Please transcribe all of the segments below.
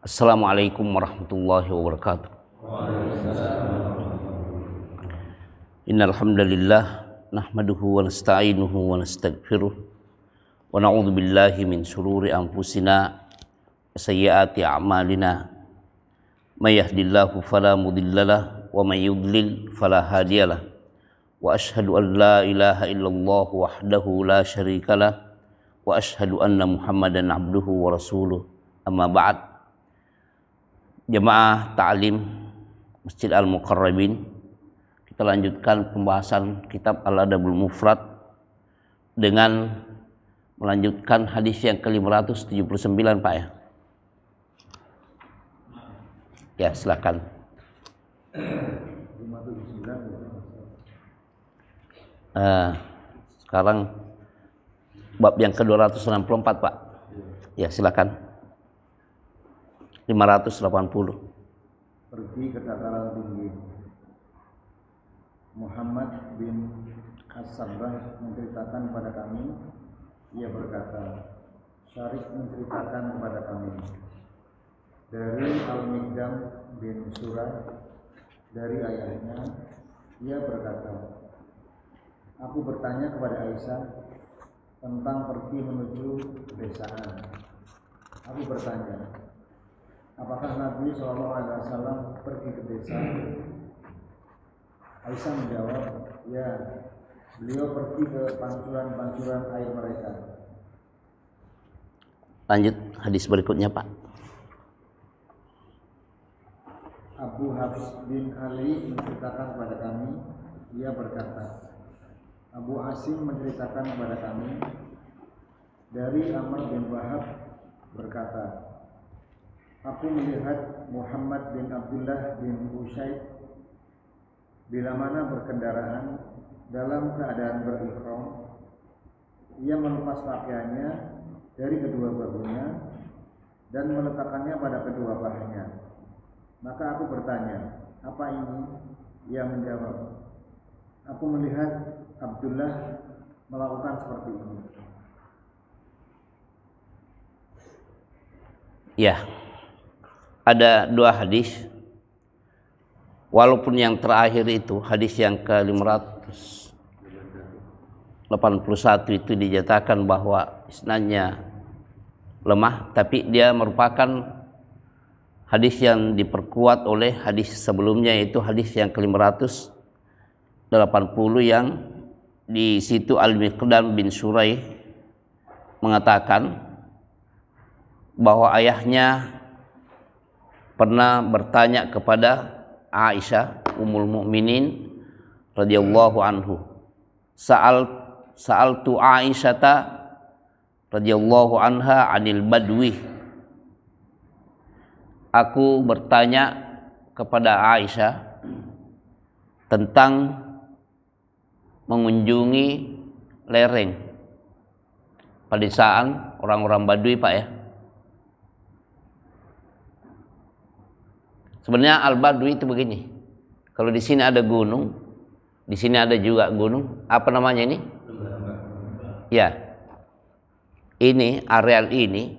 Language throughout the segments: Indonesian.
Assalamualaikum warahmatullahi wabarakatuh. Innal hamdalillah nahmaduhu wa nasta'inuhu wa nastaghfiruh wa na'udzu billahi min shururi anfusina wa sayyiati a'malina. May yahdihillahu fala mudhillalah wa may yudlil fala hadiyalah. Wa asyhadu an la ilaha illallah wahdahu la syarikalah wa asyhadu anna Muhammadan abduhu wa rasuluh. Amma ba'd. Jemaah Ta'lim Masjid Al-Muqarrabin, kita lanjutkan pembahasan kitab Al-Adabul Mufrad dengan melanjutkan hadis yang ke-579, Pak ya. Ya, silakan. Sekarang bab yang ke-264, Pak. Ya, silakan. 580. Pergi ke dataran tinggi. Muhammad bin As-Sabbah menceritakan kepada kami, ia berkata, Syarif menceritakan kepada kami dari Al-Mikdam bin Surah, dari ayahnya, ia berkata, aku bertanya kepada Aisyah tentang pergi menuju pedesaan. Aku bertanya, apakah Nabi SAW pergi ke desa? Aisyah menjawab, ya, beliau pergi ke pancuran-pancuran air mereka. Lanjut hadis berikutnya, Pak. Abu Hafs bin Ali menceritakan kepada kami, ia berkata, Abu Asim menceritakan kepada kami dari Amr bin Wahab berkata, aku melihat Muhammad bin Abdullah bin Usaid bila mana berkendaraan dalam keadaan berihram, ia melepas pakaiannya dari kedua bahunya dan meletakkannya pada kedua pahanya. Maka aku bertanya, apa ini? Ia menjawab, aku melihat Abdullah melakukan seperti ini. Ya. Ada dua hadis, walaupun yang terakhir itu hadis yang ke-581 itu dinyatakan bahwa isnadnya lemah, tapi dia merupakan hadis yang diperkuat oleh hadis sebelumnya, yaitu hadis yang ke-580 yang di situ Al-Miqdam bin Suraih mengatakan bahwa ayahnya pernah bertanya kepada Aisyah Ummul Mukminin radhiyallahu anhu. Sa'altu Aisyata radhiyallahu anha 'anil badwi. Aku bertanya kepada Aisyah tentang mengunjungi lereng pedesaan orang-orang Badui, Pak ya. Sebenarnya Al-Badwi itu begini. Kalau di sini ada gunung, di sini ada juga gunung. Apa namanya ini? Ya. Ini areal ini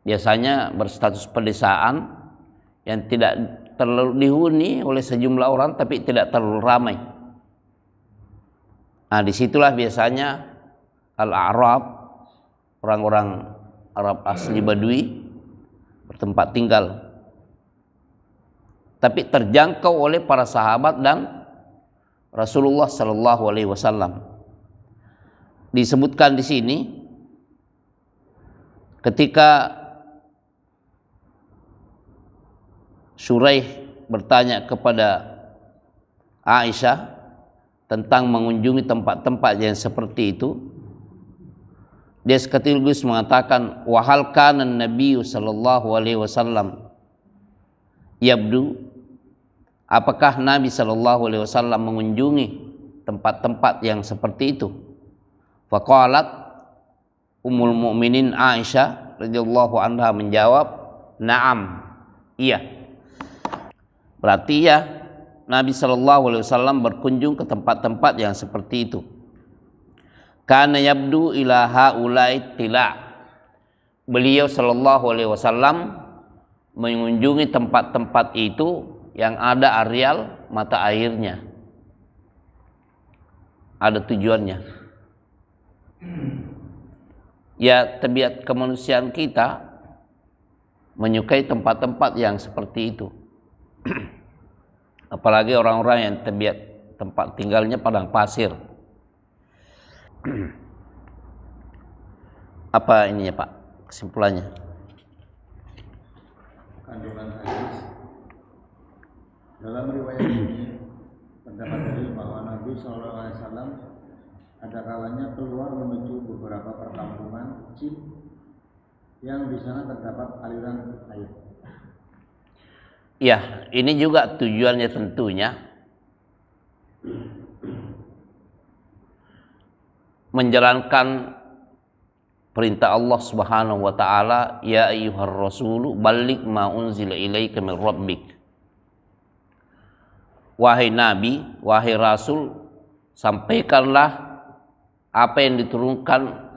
biasanya berstatus pedesaan yang tidak terlalu dihuni oleh sejumlah orang, tapi tidak terlalu ramai. Nah, disitulah biasanya Al-A'rab, orang-orang Arab asli Badui bertempat tinggal. Tapi terjangkau oleh para sahabat dan Rasulullah Sallallahu Alaihi Wasallam. Disebutkan di sini ketika Suraih bertanya kepada Aisyah tentang mengunjungi tempat-tempat yang seperti itu, dia sekaligus mengatakan, wahal kana Nabi Sallallahu Alaihi Wasallam yabdu, apakah Nabi Sallallahu Alaihi Wasallam mengunjungi tempat-tempat yang seperti itu? Faqalat Ummul Mukminin Aisyah radhiyallahu anha menjawab, na'am, iya. Berarti ya, Nabi Sallallahu Alaihi Wasallam berkunjung ke tempat-tempat yang seperti itu. Kana yabdu ila haulai tila. Beliau Sallallahu Alaihi Wasallam mengunjungi tempat-tempat itu yang ada areal mata airnya. Ada tujuannya. Ya, tabiat kemanusiaan kita menyukai tempat-tempat yang seperti itu. Apalagi orang-orang yang tabiat tempat tinggalnya padang pasir. Apa ininya Pak, kesimpulannya? Kandungan hadis dalam riwayat ini terdapat dalil bahwa Nabi SAW ada kalanya keluar menuju beberapa perkampungan kecil yang di sana terdapat aliran air. Ya, ini juga tujuannya tentunya menjalankan perintah Allah Subhanahu wa taala, ya ayyuhar rasulu balligh ma unzila ilaika min rabbik. Wahai nabi, wahai rasul, sampaikanlah apa yang diturunkan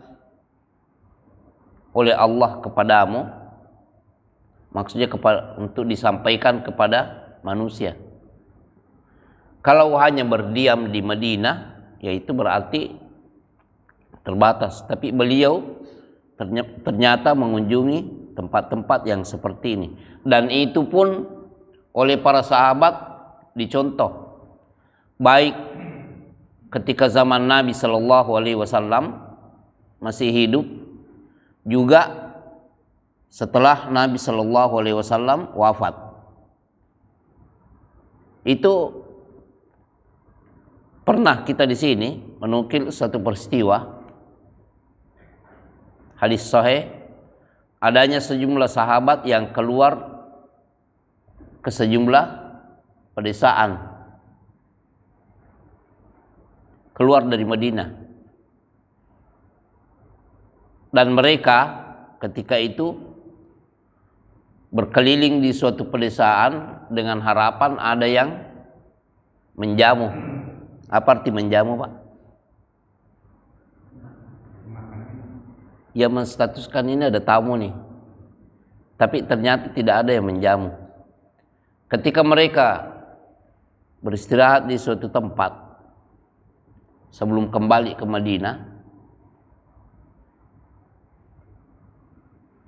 oleh Allah kepadamu. Maksudnya untuk disampaikan kepada manusia. Kalau hanya berdiam di Madinah, yaitu berarti terbatas. Tapi beliau ternyata mengunjungi tempat-tempat yang seperti ini. Dan itu pun oleh para sahabat dicontoh. Baik ketika zaman Nabi SAW masih hidup, juga setelah Nabi SAW wafat. Itu pernah kita di sini menukil satu peristiwa hadis sahih, adanya sejumlah sahabat yang keluar ke sejumlah pedesaan, keluar dari Madinah, dan mereka ketika itu berkeliling di suatu pedesaan dengan harapan ada yang menjamu. Apa arti menjamu, Pak? Ya, menstatuskan ini ada tamu nih. Tapi ternyata tidak ada yang menjamu. Ketika mereka beristirahat di suatu tempat sebelum kembali ke Madinah,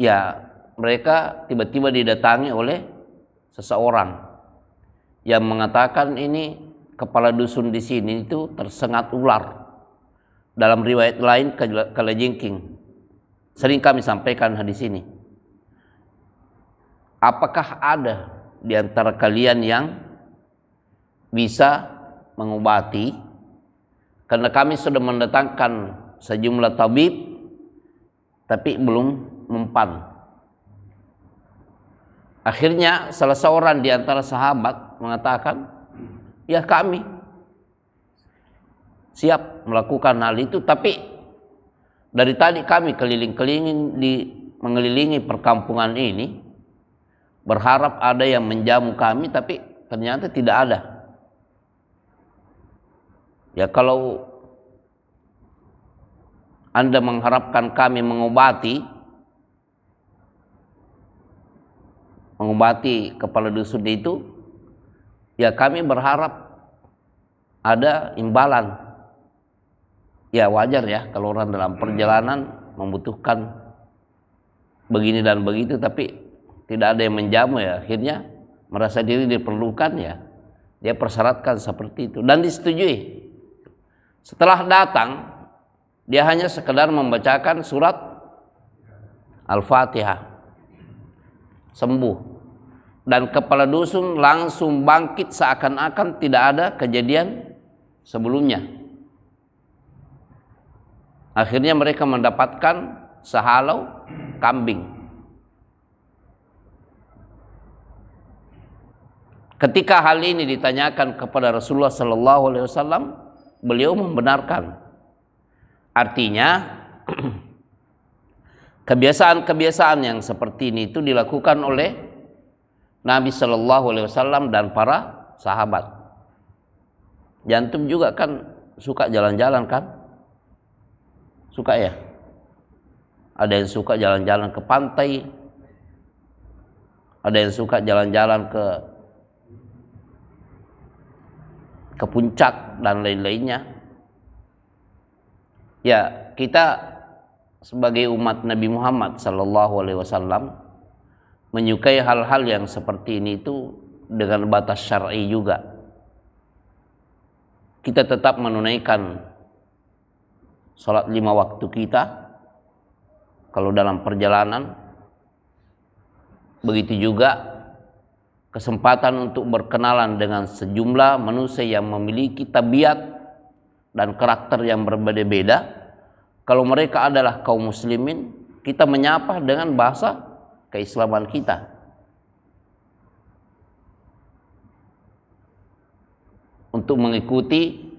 ya mereka tiba-tiba didatangi oleh seseorang yang mengatakan ini kepala dusun di sini itu tersengat ular. Dalam riwayat lain kalajengking. Sering kami sampaikan hadis ini. Apakah ada di antara kalian yang bisa mengobati? Karena kami sudah mendatangkan sejumlah tabib, tapi belum mempan. Akhirnya salah seorang di antara sahabat mengatakan, ya kami siap melakukan hal itu, tapi dari tadi kami mengelilingi perkampungan ini, berharap ada yang menjamu kami, tapi ternyata tidak ada. Ya, kalau Anda mengharapkan kami mengobati kepala dusun itu, ya kami berharap ada imbalan. Ya wajar ya kalau orang dalam perjalanan membutuhkan begini dan begitu, tapi tidak ada yang menjamu, ya akhirnya merasa diri diperlukan, ya dia persyaratkan seperti itu dan disetujui. Setelah datang, dia hanya sekedar membacakan surat Al-Fatihah, sembuh, dan kepala dusun langsung bangkit seakan-akan tidak ada kejadian sebelumnya. Akhirnya mereka mendapatkan sehalau kambing. Ketika hal ini ditanyakan kepada Rasulullah SAW, beliau membenarkan. Artinya kebiasaan-kebiasaan yang seperti ini itu dilakukan oleh Nabi SAW dan para sahabat. Jantum juga kan suka jalan-jalan kan? Suka ya? Ada yang suka jalan-jalan ke pantai, ada yang suka jalan-jalan ke puncak dan lain-lainnya. Ya, kita sebagai umat Nabi Muhammad SAW menyukai hal-hal yang seperti ini itu dengan batas syar'i juga. Kita tetap menunaikan sholat 5 waktu kita kalau dalam perjalanan. Begitu juga kesempatan untuk berkenalan dengan sejumlah manusia yang memiliki tabiat dan karakter yang berbeda-beda. Kalau mereka adalah kaum muslimin, kita menyapa dengan bahasa keislaman kita. Untuk mengikuti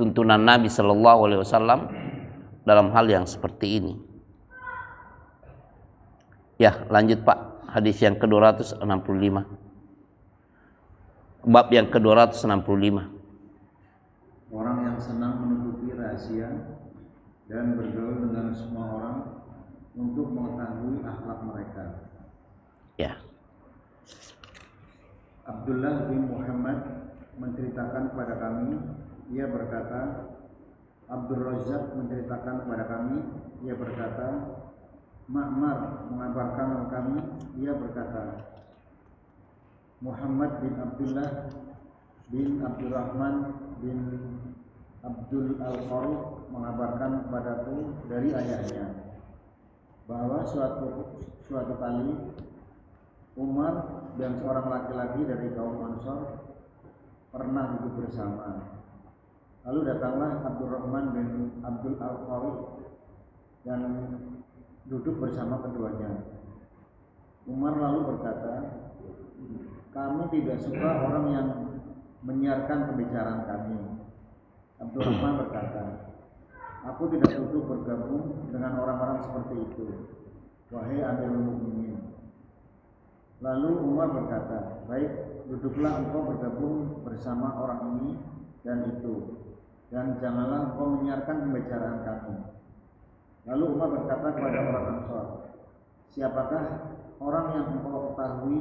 tuntunan Nabi Sallallahu Alaihi Wasallam dalam hal yang seperti ini. Ya, lanjut Pak. Hadis yang ke-265. Bab yang ke-265. Orang yang senang menutupi rahasia dan bergaul dengan semua orang untuk mengetahui akhlak mereka. Ya. Abdullah bin Muhammad menceritakan kepada kami, ia berkata, Abdul Razak menceritakan kepada kami, ia berkata, Ma'mar mengabarkan kami, ia berkata, Muhammad bin Abdullah bin Abdurrahman bin Abdul Al-Qari mengabarkan kepadaku dari ayahnya bahwa suatu kali Umar dan seorang laki-laki dari kaum Ansor pernah duduk bersama. Lalu datanglah Abdurrahman bin Abdul Al-Qari dan duduk bersama keduanya. Umar lalu berkata, kami tidak suka orang yang menyiarkan pembicaraan kami. Abdurrahman berkata, aku tidak butuh bergabung dengan orang-orang seperti itu, wahai Amirul Mukminin. Lalu Umar berkata, baik, duduklah engkau bergabung bersama orang ini dan itu, dan janganlah engkau menyiarkan pembicaraan kami. Lalu Umar berkata kepada orang Ansor, siapakah orang yang engkau ketahui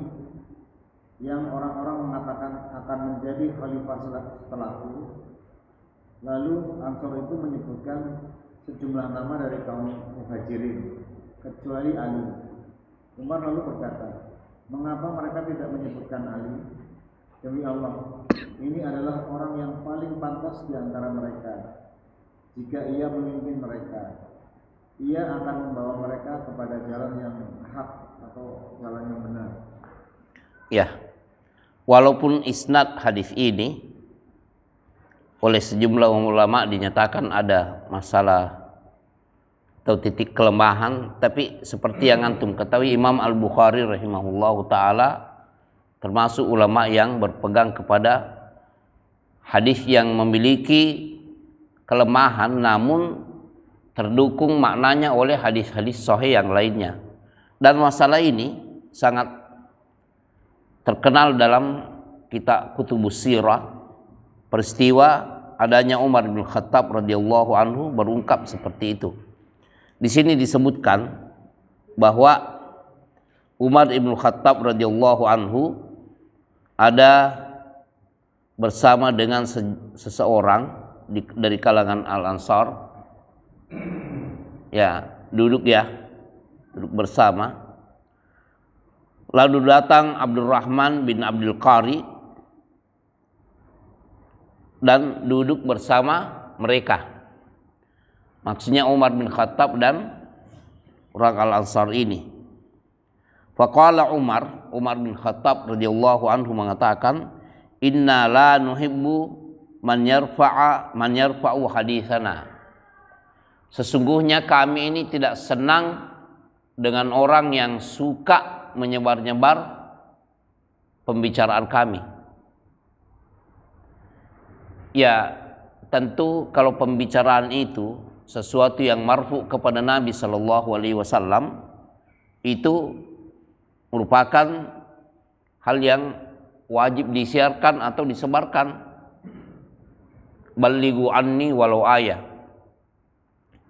yang orang-orang mengatakan akan menjadi khalifah setelahku? Lalu Ansor itu menyebutkan sejumlah nama dari kaum Muhajirin kecuali Ali. Umar lalu berkata, mengapa mereka tidak menyebutkan Ali? Demi Allah, ini adalah orang yang paling pantas di antara mereka. Jika ia memimpin mereka, ia akan membawa mereka kepada jalan yang hak atau jalan yang benar. Ya, walaupun isnad hadis ini oleh sejumlah ulama dinyatakan ada masalah atau titik kelemahan, tapi seperti yang antum ketahui, Imam Al-Bukhari rahimahullahu taala termasuk ulama yang berpegang kepada hadis yang memiliki kelemahan namun terdukung maknanya oleh hadis-hadis sahih yang lainnya. Dan masalah ini sangat terkenal dalam kitab Kutubus Sirah. Peristiwa adanya Umar bin Khattab radhiyallahu anhu berungkap seperti itu. Di sini disebutkan bahwa Umar bin Khattab radhiyallahu anhu ada bersama dengan seseorang dari kalangan Al-Ansar. Ya, duduk bersama. Lalu datang Abdurrahman bin Abdul Qari dan duduk bersama mereka. Maksudnya Umar bin Khattab dan orang Al-Ansar ini. Faqala Umar bin Khattab radhiyallahu anhu mengatakan, inna la nuhibbu man yarfa'u haditsana. Sesungguhnya kami ini tidak senang dengan orang yang suka menyebar-nyebar pembicaraan kami. Ya, tentu kalau pembicaraan itu sesuatu yang marfu kepada Nabi Sallallahu Alaihi Wasallam itu merupakan hal yang wajib disiarkan atau disebarkan. Balighu anni walau ayah.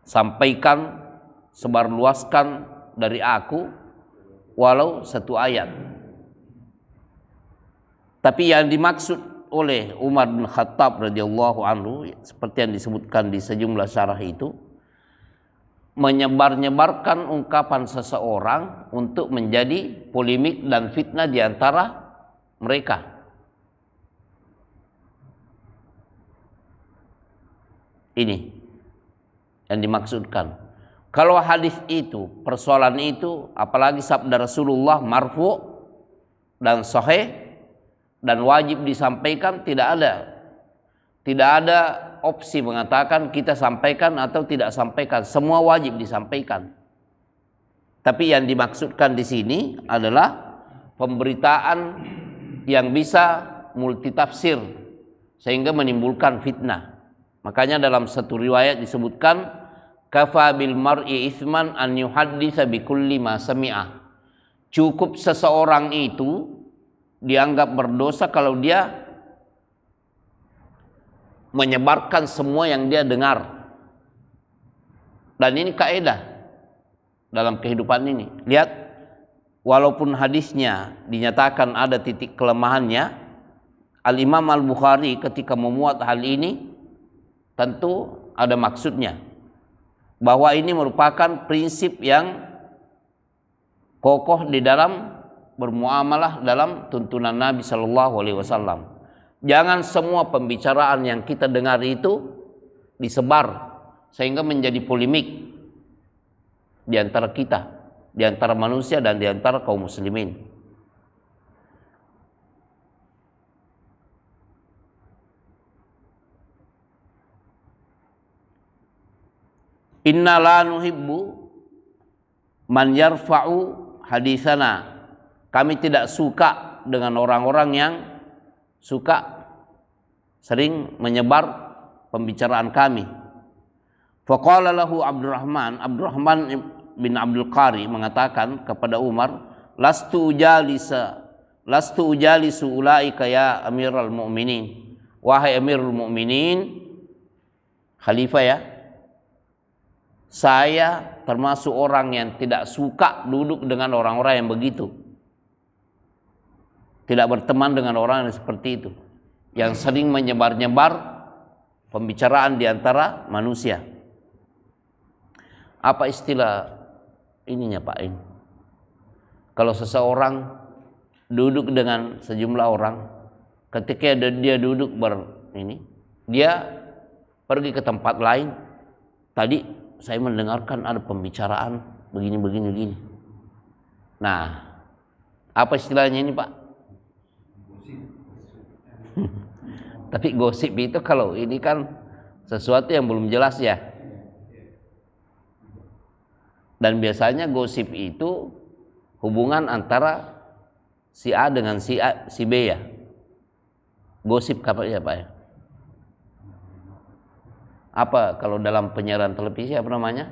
Sampaikan, sebarluaskan dari aku walau satu ayat. Tapi yang dimaksud oleh Umar bin Khattab radhiyallahu anhu seperti yang disebutkan di sejumlah syarah itu, menyebar-nyebarkan ungkapan seseorang untuk menjadi polemik dan fitnah di antara mereka. Ini yang dimaksudkan. Kalau hadis itu, persoalan itu, apalagi sabda Rasulullah marfu dan sahih dan wajib disampaikan, tidak ada opsi mengatakan kita sampaikan atau tidak sampaikan, semua wajib disampaikan. Tapi yang dimaksudkan di sini adalah pemberitaan yang bisa multitafsir sehingga menimbulkan fitnah. Makanya dalam satu riwayat disebutkan kafa bil mar'i itsman an yuhadditsa bi kulli ma sami'a. Cukup seseorang itu dianggap berdosa kalau dia menyebarkan semua yang dia dengar. Dan ini kaidah dalam kehidupan ini. Lihat, walaupun hadisnya dinyatakan ada titik kelemahannya, Al-Imam Al-Bukhari ketika memuat hal ini tentu ada maksudnya, bahwa ini merupakan prinsip yang kokoh di dalam bermuamalah dalam tuntunan Nabi Shallallahu Alaihi Wasallam. Jangan semua pembicaraan yang kita dengar itu disebar sehingga menjadi polemik di antara kita, di antara manusia dan di antara kaum muslimin. Inna la nuhibbu man yarfa'u hadisana. Kami tidak suka dengan orang-orang yang suka sering menyebar pembicaraan kami. Faqala lahu Abdurrahman bin Abdul Qari mengatakan kepada Umar, lastu ujalisu ulaika ya Amirul Mu'minin. Wahai Amirul Mu'minin, khalifah ya, saya termasuk orang yang tidak suka duduk dengan orang-orang yang begitu. Tidak berteman dengan orang yang seperti itu, yang sering menyebar-nyebar pembicaraan di antara manusia. Apa istilah ininya Pak In? Kalau seseorang duduk dengan sejumlah orang, ketika dia duduk dia pergi ke tempat lain. Tadi saya mendengarkan ada pembicaraan begini. Nah, apa istilahnya ini Pak? Tapi gosip itu kalau ini kan sesuatu yang belum jelas ya. Dan biasanya gosip itu hubungan antara si A dengan si B ya. Gosip ya Pak ya? Apa kalau dalam penyiaran televisi apa namanya?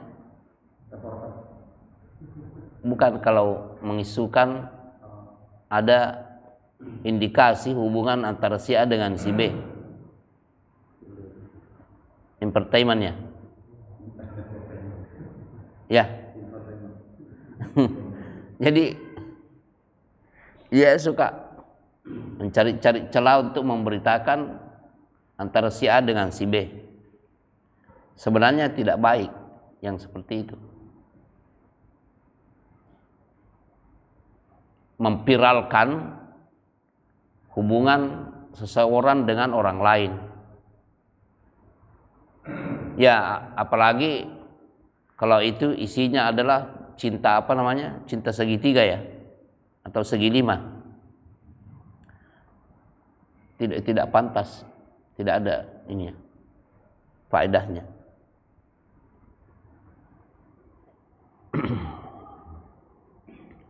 Bukan, kalau mengisukan ada indikasi hubungan antara si A dengan si B. Entertainmentnya. Ya. Jadi dia suka mencari-cari celah untuk memberitakan antara si A dengan si B. Sebenarnya tidak baik yang seperti itu. Memviralkan hubungan seseorang dengan orang lain. Ya, apalagi kalau itu isinya adalah cinta cinta segitiga ya, atau segi lima. Tidak pantas, tidak ada ini ya, faedahnya.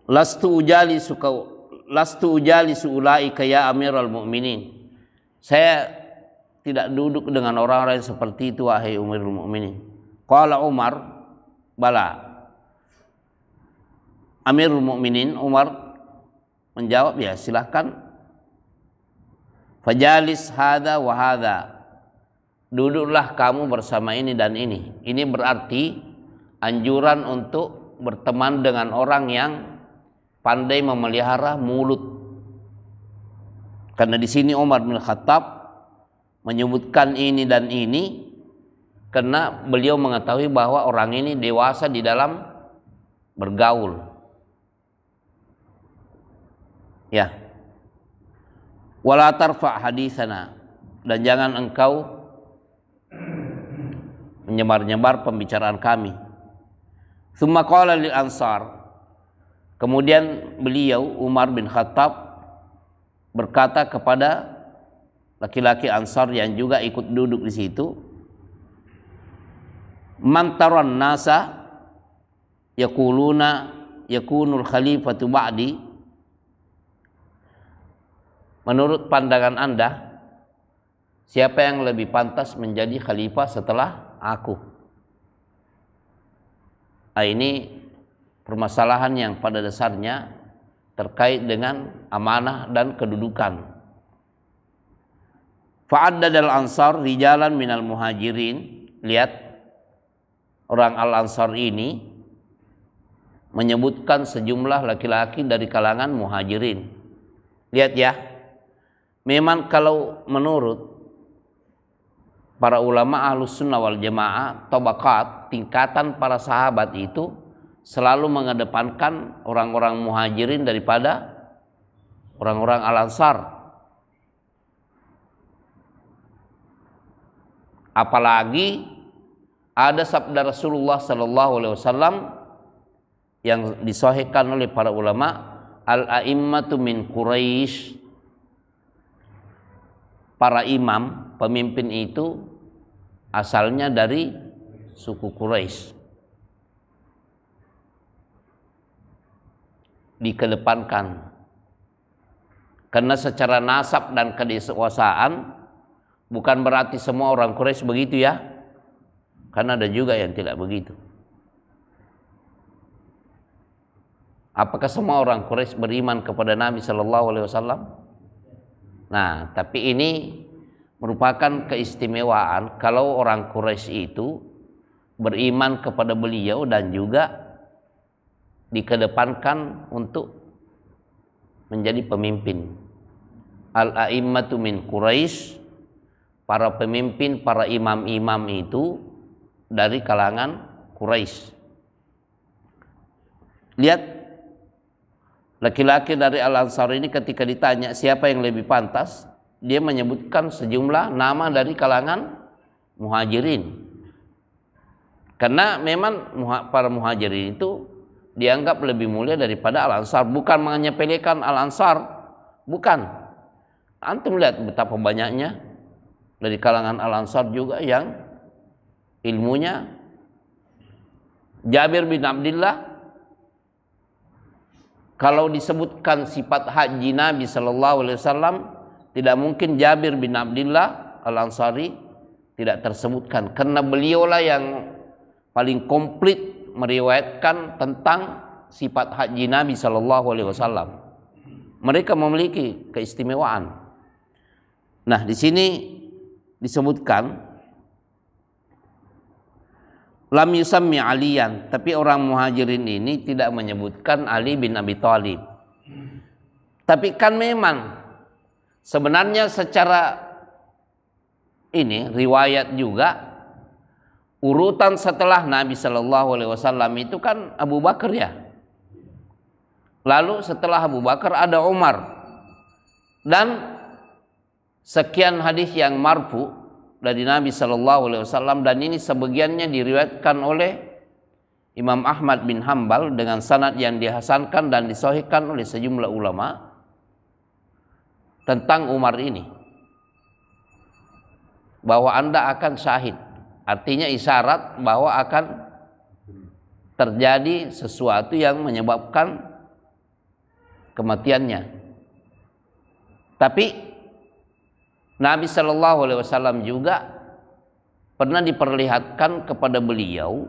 Lastu ujalisu ulaika ya Amirul Mu'minin. Saya tidak duduk dengan orang-orang seperti itu wahai Amirul Mu'minin. Qala Umar, bala. Amirul Mu'minin Umar menjawab, ya silahkan. Fajalis hadza wa hadza. Duduklah kamu bersama ini dan ini. Ini berarti anjuran untuk berteman dengan orang yang pandai memelihara mulut. Karena di sini Umar bin Khattab menyebutkan ini dan ini karena beliau mengetahui bahwa orang ini dewasa di dalam bergaul. Ya. Wala tarfa hadisana, dan jangan engkau menyebar-nyebar pembicaraan kami. Tsumma qala lil ansar, kemudian beliau Umar bin Khattab berkata kepada laki-laki Ansar yang juga ikut duduk di situ, man taran nasa yaquluna yakunul khalifatu ba'di, menurut pandangan Anda siapa yang lebih pantas menjadi khalifah setelah aku? Ini permasalahan yang pada dasarnya terkait dengan amanah dan kedudukan. Fa'addadal ansar rijalan minal muhajirin. Lihat, orang al-ansar ini menyebutkan sejumlah laki-laki dari kalangan muhajirin. Lihat ya, memang kalau menurut para ulama ahlus sunnah wal jamaah, tabaqat, tingkatan para sahabat itu selalu mengedepankan orang-orang muhajirin daripada orang-orang al-ansar. Apalagi ada sabda Rasulullah sallallahu alaihi wasallam yang disahihkan oleh para ulama, al-a'immatu min Quraisy. Para imam, pemimpin itu asalnya dari suku Quraisy. Dikedepankan karena secara nasab dan kedewasaan bukan berarti semua orang Quraisy begitu ya, karena ada juga yang tidak begitu. Apakah semua orang Quraisy beriman kepada Nabi Shallallahu Alaihi Wasallam? Nah, tapi ini merupakan keistimewaan kalau orang Quraisy itu beriman kepada beliau dan juga dikedepankan untuk menjadi pemimpin. Al-a'immatu min Quraisy, para pemimpin, para imam-imam itu dari kalangan Quraisy. Lihat, laki-laki dari Al-Ansar ini ketika ditanya siapa yang lebih pantas, dia menyebutkan sejumlah nama dari kalangan muhajirin. Karena memang para muhajirin itu dianggap lebih mulia daripada Al-Ansar. Bukan menyepelekan Al-Ansar, bukan. Antum lihat betapa banyaknya dari kalangan Al-Ansar juga yang ilmunya. Jabir bin Abdullah, kalau disebutkan sifat haji Nabi Sallallahu Alaihi Wasallam, tidak mungkin Jabir bin Abdullah Al-Ansari tidak tersebutkan, karena beliaulah yang paling komplit meriwayatkan tentang sifat haji Nabi Shallallahu Alaihi Wasallam. Mereka memiliki keistimewaan. Nah, di sini disebutkan lam yusammi Aliyan, tapi orang muhajirin ini tidak menyebutkan Ali bin Abi Thalib. Tapi kan memang sebenarnya secara ini riwayat juga urutan setelah Nabi Shallallahu Alaihi Wasallam itu kan Abu Bakar ya. Lalu setelah Abu Bakar ada Umar, dan sekian hadis yang marfu dari Nabi Shallallahu Alaihi Wasallam, dan ini sebagiannya diriwayatkan oleh Imam Ahmad bin Hambal dengan sanad yang dihasankan dan disahihkan oleh sejumlah ulama tentang Umar ini, bahwa Anda akan syahid. Artinya isyarat bahwa akan terjadi sesuatu yang menyebabkan kematiannya. Tapi Nabi Shallallahu Alaihi Wasallam juga pernah diperlihatkan kepada beliau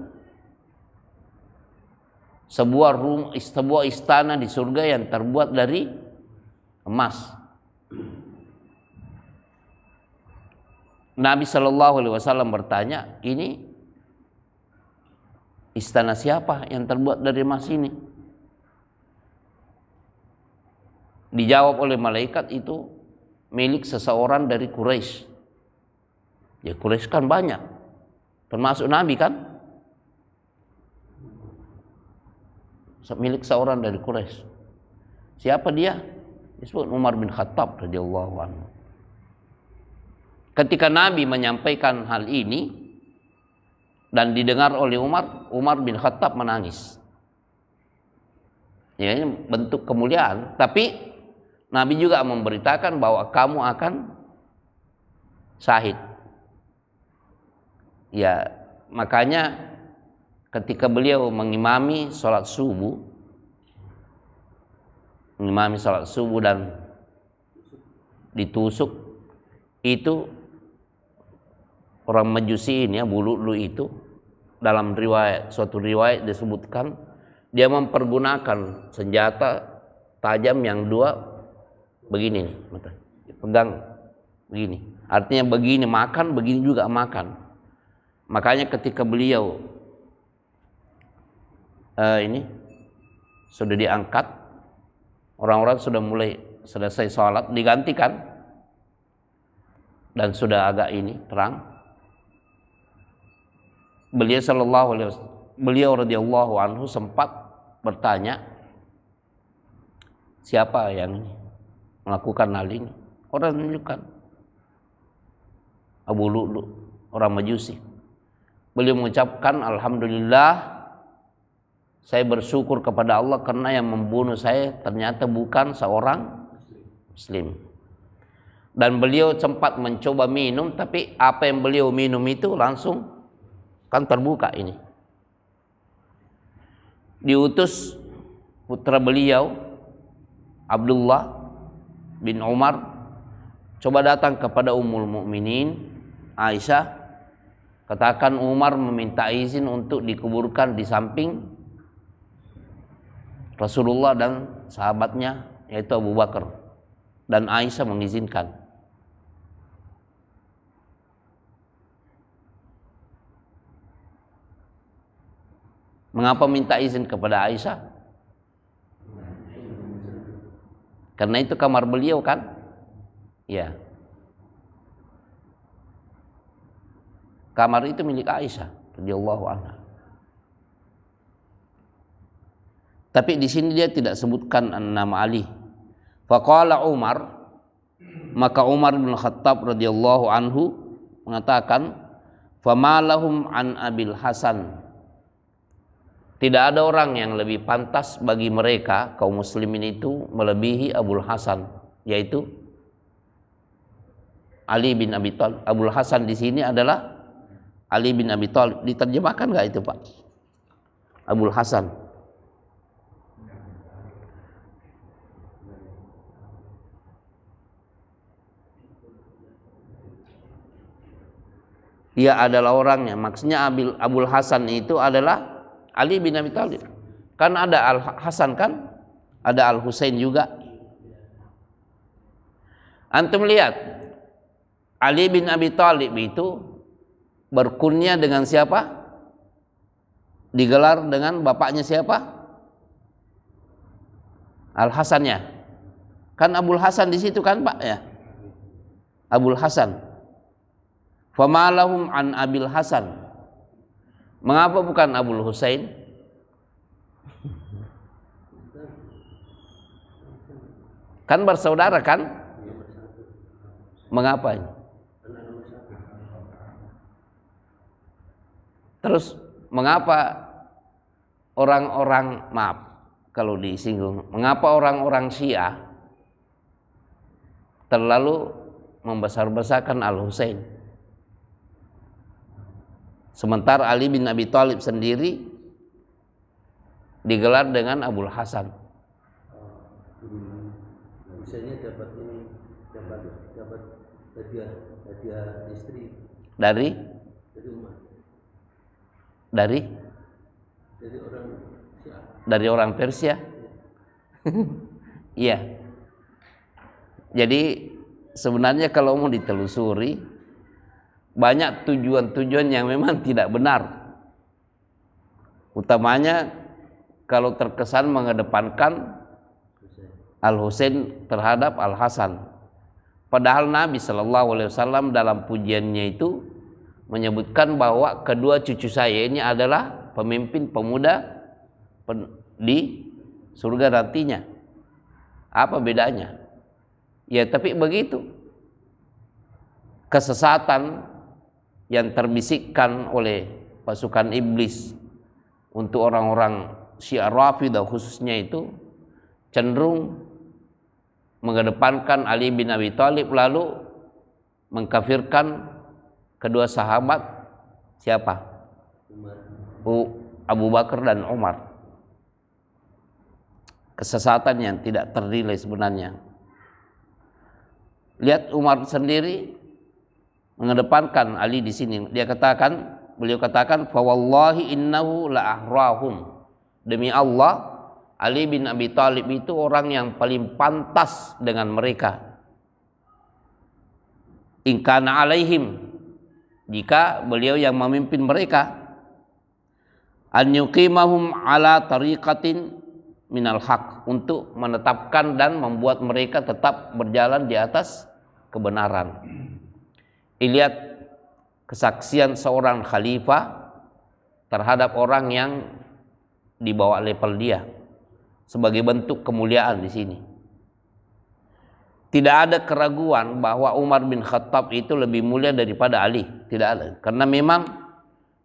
sebuah istana di surga yang terbuat dari emas. Nabi Shallallahu Alaihi Wasallam bertanya, ini istana siapa yang terbuat dari emas ini? Dijawab oleh malaikat, itu milik seseorang dari Quraisy. Ya Quraisy kan banyak, termasuk Nabi kan, milik seorang dari Quraisy. Siapa dia? Disebut Umar bin Khattab radhiyallahu anhu. Ketika Nabi menyampaikan hal ini dan didengar oleh Umar, Umar bin Khattab menangis. Ya, ini bentuk kemuliaan. Tapi Nabi juga memberitakan bahwa kamu akan syahid. Ya, makanya ketika beliau mengimami sholat subuh dan ditusuk, itu orang Majusi ini, Abu Lu'lu itu, dalam suatu riwayat disebutkan dia mempergunakan senjata tajam yang dua begini nih, pegang begini. Artinya begini makan, begini juga makan. Makanya ketika beliau ini sudah diangkat, orang-orang sudah mulai selesai sholat, digantikan, dan sudah agak ini terang. Beliau radhiyallahu anhu sempat bertanya, siapa yang melakukan hal ini? Orang menunjukkan Abu Lu'lu, orang Majusi. Beliau mengucapkan, alhamdulillah, saya bersyukur kepada Allah karena yang membunuh saya ternyata bukan seorang Muslim. Dan beliau sempat mencoba minum, tapi apa yang beliau minum itu langsung kan terbuka ini. Diutus putra beliau Abdullah bin Umar, coba datang kepada Ummul Mukminin Aisyah, katakan Umar meminta izin untuk dikuburkan di samping Rasulullah dan sahabatnya yaitu Abu Bakar, dan Aisyah mengizinkan. Mengapa minta izin kepada Aisyah? Karena itu kamar beliau kan? Ya. Kamar itu milik Aisyah radhiyallahu anha. Tapi di sini dia tidak sebutkan nama Ali. Faqala Umar, maka Umar bin Khattab radhiyallahu anhu mengatakan, "Fama lahum an Abil Hasan." Tidak ada orang yang lebih pantas bagi mereka kaum muslimin itu melebihi Abul Hasan, yaitu Ali bin Abi Thalib. Abul Hasan di sini adalah Ali bin Abi Thalib. Diterjemahkan enggak itu, Pak? Abul Hasan. Dia adalah orangnya. Maksudnya Abul Hasan itu adalah Ali bin Abi Thalib. Kan ada Al Hasan kan? Ada Al Husain juga. Antum lihat, Ali bin Abi Thalib itu berkunyah dengan siapa? Digelar dengan bapaknya siapa? Al Hasannya. Kan Abul Hasan di situ kan, Pak ya? Abul Hasan. Famalahum an Abil Hasan. Mengapa bukan Abul Husain? Kan bersaudara kan? Mengapa ini? Terus mengapa orang-orang, maaf kalau disinggung, mengapa orang-orang Syiah terlalu membesar-besarkan Al Husain? Sementara Ali bin Abi Thalib sendiri digelar dengan Abul Hasan. Misalnya dapat hadiah istri Dari rumah. Dari orang Persia. Iya. Jadi sebenarnya kalau mau ditelusuri, banyak tujuan-tujuan yang memang tidak benar. Utamanya kalau terkesan mengedepankan Al Husain terhadap Al Hasan. Padahal Nabi Shallallahu Alaihi Wasallam dalam pujiannya itu menyebutkan bahwa kedua cucu saya ini adalah pemimpin pemuda di surga nantinya. Apa bedanya? Ya tapi begitu. Kesesatan yang terbisikkan oleh pasukan iblis untuk orang-orang Syiah Rafidah khususnya itu cenderung mengedepankan Ali bin Abi Thalib, lalu mengkafirkan kedua sahabat siapa? Abu Bakar dan Umar. Kesesatan yang tidak ternilai sebenarnya. Lihat Umar sendiri mengedepankan Ali di sini. Beliau katakan, "Fa wallahi innahu la ahrahum." Demi Allah, Ali bin Abi Thalib itu orang yang paling pantas dengan mereka. In kana alaihim, jika beliau yang memimpin mereka, an yuqimahum ala tariqatin minal haq, untuk menetapkan dan membuat mereka tetap berjalan di atas kebenaran. Lihat kesaksian seorang khalifah terhadap orang yang di bawah level dia sebagai bentuk kemuliaan di sini. Tidak ada keraguan bahwa Umar bin Khattab itu lebih mulia daripada Ali, tidak ada. Karena memang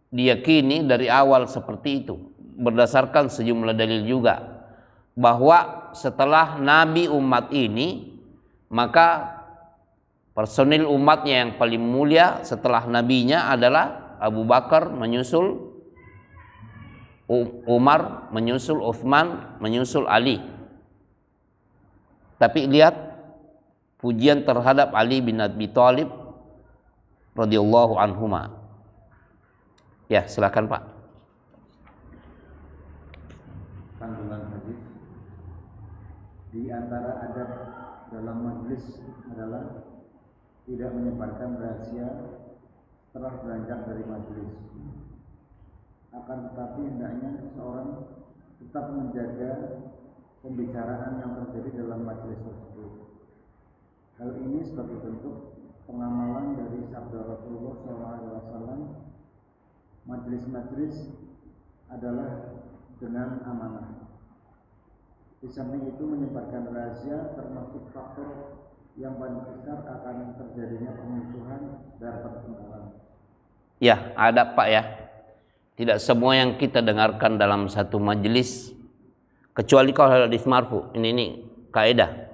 diyakini dari awal seperti itu, berdasarkan sejumlah dalil juga, bahwa setelah Nabi umat ini, maka personil umatnya yang paling mulia setelah nabinya adalah Abu Bakar, menyusul Umar, menyusul Utsman, menyusul Ali. Tapi lihat pujian terhadap Ali bin Abi Thalib radhiyallahu anhuma. Ya, silakan Pak. Kandungan hadis di antara adab dalam majlis adalah tidak menyebarkan rahasia setelah beranjak dari majlis. Akan tetapi hendaknya seorang tetap menjaga pembicaraan yang terjadi dalam majlis tersebut. Hal ini sebagai bentuk pengamalan dari sabda Rasulullah SAW, majlis-majlis adalah dengan amanah. Di samping itu menyebarkan rahasia termasuk faktor yang paling besar akan terjadinya permusuhan dan pertengkaran. Ya, ada Pak ya. Tidak semua yang kita dengarkan dalam satu majelis, kecuali kalau hadis marfu, ini kaidah.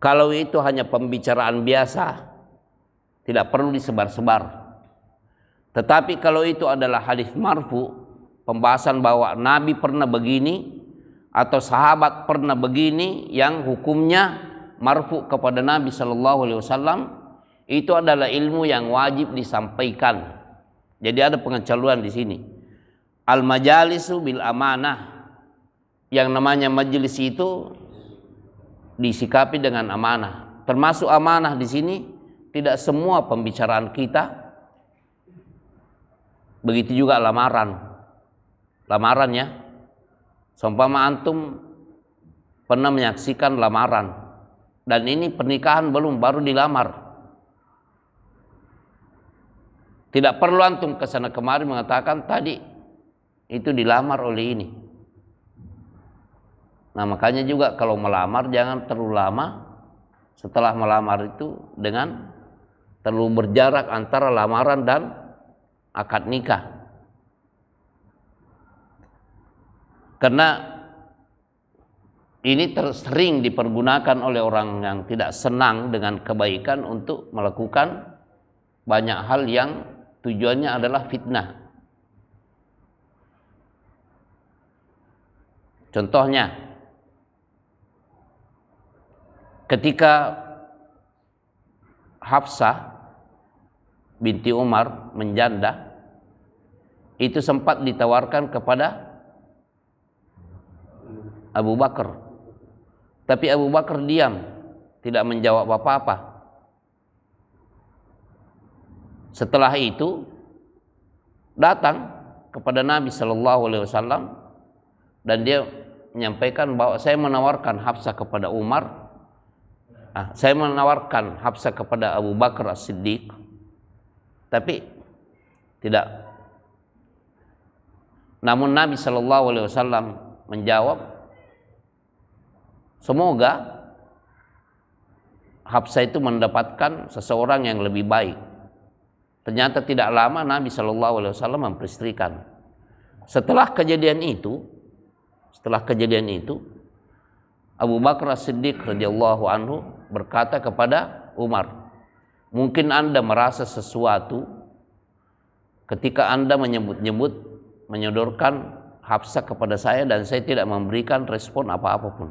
Kalau itu hanya pembicaraan biasa, tidak perlu disebar-sebar. Tetapi kalau itu adalah hadis marfu, pembahasan bahwa Nabi pernah begini atau sahabat pernah begini, yang hukumnya marfu kepada Nabi Shallallahu Alaihi Wasallam, itu adalah ilmu yang wajib disampaikan. Jadi ada pengecualian di sini. Al majalisu bil amanah. Yang namanya majelis itu disikapi dengan amanah. Termasuk amanah di sini, tidak semua pembicaraan kita. Begitu juga lamaran. Lamaran ya. Seumpama antum pernah menyaksikan lamaran, dan ini pernikahan belum, baru dilamar. Tidak perlu antum kesana kemari mengatakan tadi itu dilamar oleh ini. Nah makanya juga kalau melamar jangan terlalu lama setelah melamar itu, dengan terlalu berjarak antara lamaran dan akad nikah. Karena ini sering dipergunakan oleh orang yang tidak senang dengan kebaikan untuk melakukan banyak hal yang tujuannya adalah fitnah. Contohnya, ketika Hafsah binti Umar menjanda, itu sempat ditawarkan kepada Abu Bakar. Tapi Abu Bakar diam, tidak menjawab apa-apa. Setelah itu datang kepada Nabi Shallallahu Alaihi Wasallam dan dia menyampaikan bahwa saya menawarkan Hafsah kepada Umar, saya menawarkan Hafsah kepada Abu Bakar As-Siddiq, tapi tidak. Namun Nabi Shallallahu Alaihi Wasallam menjawab, semoga Hafsah itu mendapatkan seseorang yang lebih baik. Ternyata tidak lama Nabi Shallallahu Alaihi Wasallam memperistrikan. Setelah kejadian itu, Abu Bakar As-Siddiq radhiyallahu anhu berkata kepada Umar, mungkin Anda merasa sesuatu ketika Anda menyodorkan Hafsah kepada saya dan saya tidak memberikan respon apa-apapun.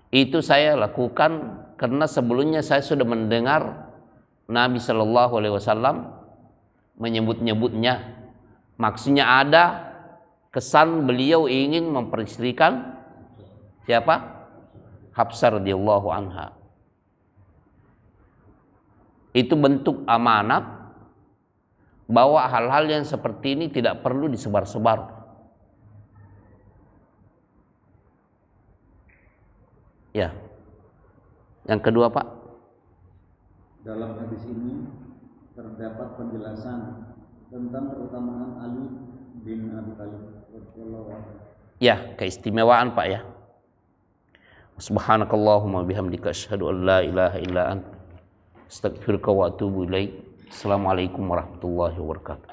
Itu saya lakukan karena sebelumnya saya sudah mendengar Nabi Shallallahu Alaihi Wasallam menyebut-nyebutnya. Maksudnya ada kesan beliau ingin memperistrikan siapa? Hafsah radhiyallahu anha. Itu bentuk amanat bahwa hal-hal yang seperti ini tidak perlu disebar-sebar. Ya. Yang kedua, Pak. Dalam hadis ini terdapat penjelasan tentang keutamaan Ali bin Abi Thalib radhiyallahu anhu. Ya, keistimewaan, Pak, ya. Subhanakallahumma bihamdika asyhadu an la ilaha illa anta astaghfiruka wa atubu ilaik. Assalamualaikum warahmatullahi wabarakatuh.